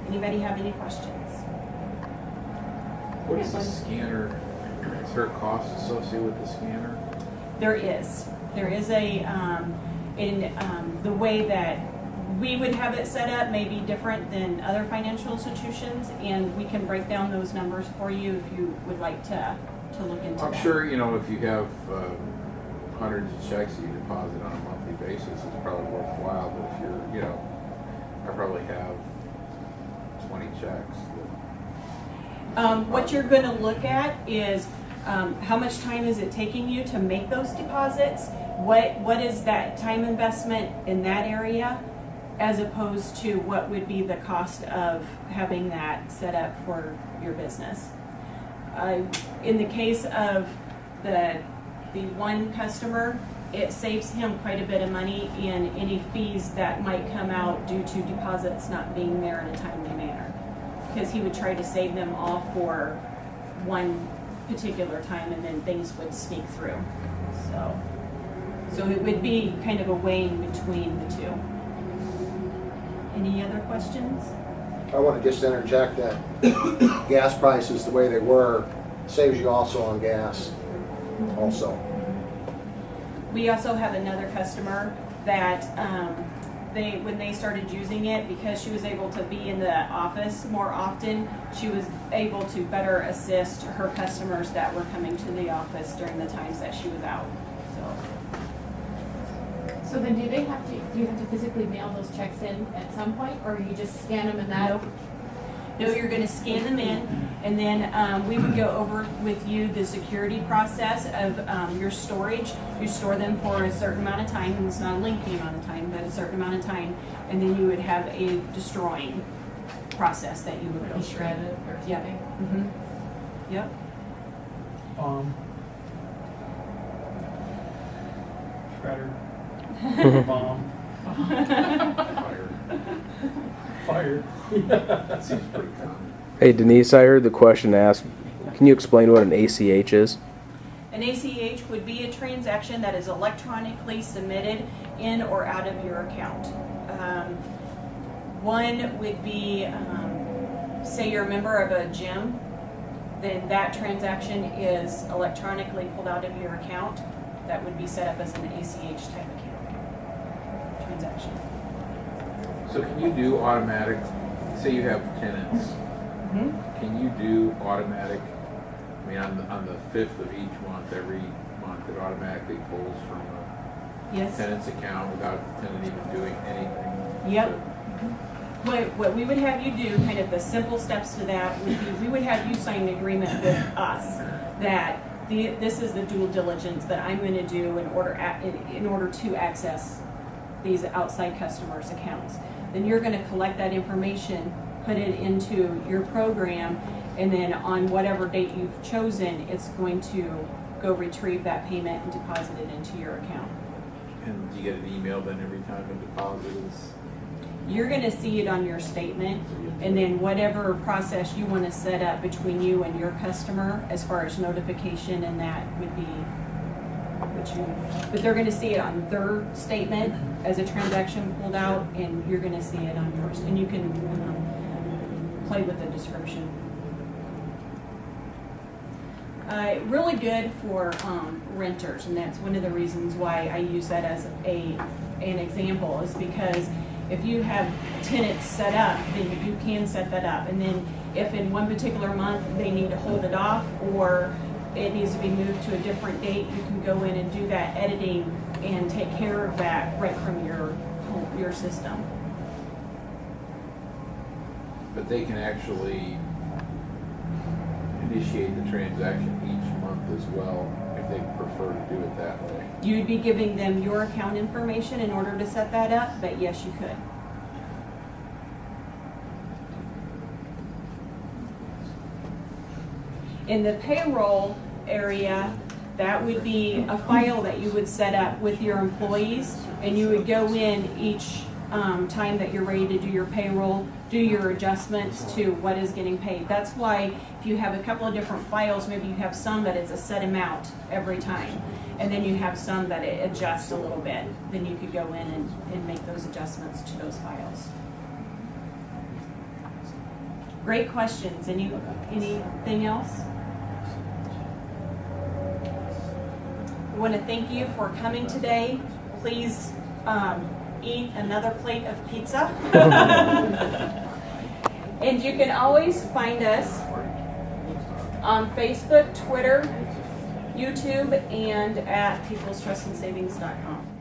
Anybody have any questions? What is the scanner? Is there a cost associated with the scanner? There is. There is a, the way that we would have it set up may be different than other financial institutions, and we can break down those numbers for you if you would like to look into that. I'm sure, if you have hundreds of checks that you deposit on a monthly basis, it's probably worthwhile, but if you're, I probably have 20 checks. What you're going to look at is how much time is it taking you to make those deposits? What is that time investment in that area, as opposed to what would be the cost of having that set up for your business? In the case of the one customer, it saves him quite a bit of money in any fees that might come out due to deposits not being there in a timely manner, because he would try to save them all for one particular time, and then things would sneak through. So it would be kind of a weighing between the two. Any other questions? I want to just interject that gas prices, the way they were, saves you also on gas also. We also have another customer that when they started using it, because she was able to be in the office more often, she was able to better assist her customers that were coming to the office during the times that she was out. So then do you have to physically mail those checks in at some point, or you just scan them and that? Nope. No, you're going to scan them in, and then we would go over with you the security process of your storage. You store them for a certain amount of time, and it's not a lengthy amount of time, but a certain amount of time, and then you would have a destroying process that you would go Be through. shredded or Yep. something? Mm-hmm. Yep. Shredder. Bomb. Fire. That seems pretty common. Hey Denise, I heard the question asked. Can you explain what an ACH is? An ACH would be a transaction that is electronically submitted in or out of your account. One would be, say you're a member of a gym, then that transaction is electronically pulled out of your account. That would be set up as an ACH type account transaction. So can you do automatic, say you have tenants, can you do automatic, on the 5th of each month, every month, it automatically pulls from a Yes. tenant's account without the tenant even doing anything? Yep. What we would have you do, kind of the simple steps to that, would be we would have you sign an agreement with us that this is the due diligence that I'm going to do in order to access these outside customers' accounts. Then you're going to collect that information, put it into your program, and then on whatever date you've chosen, it's going to go retrieve that payment and deposit it into your account. And do you get an email then every time a deposit is? You're going to see it on your statement, and then whatever process you want to set up between you and your customer as far as notification, and that would be but they're going to see it on their statement as a transaction pulled out, and you're going to see it on yours, and you can play with the description. Really good for renters, and that's one of the reasons why I use that as an example, is because if you have tenants set up, then you can set that up. And then if in one particular month they need to hold it off, or it needs to be moved to a different date, you can go in and do that editing and take care of that right from your system. But they can actually initiate the transaction each month as well, if they prefer to do it that way. You'd be giving them your account information in order to set that up, but yes, you could. In the payroll area, that would be a file that you would set up with your employees, and you would go in each time that you're ready to do your payroll, do your adjustments to what is getting paid. That's why if you have a couple of different files, maybe you have some that it's a set amount every time, and then you have some that it adjusts a little bit. Then you could go in and make those adjustments to those files. Great questions. Anything else? I want to thank you for coming today. Please eat another plate of pizza. And you can always find us on Facebook, Twitter, YouTube, and at peoplestrustandsavings.com.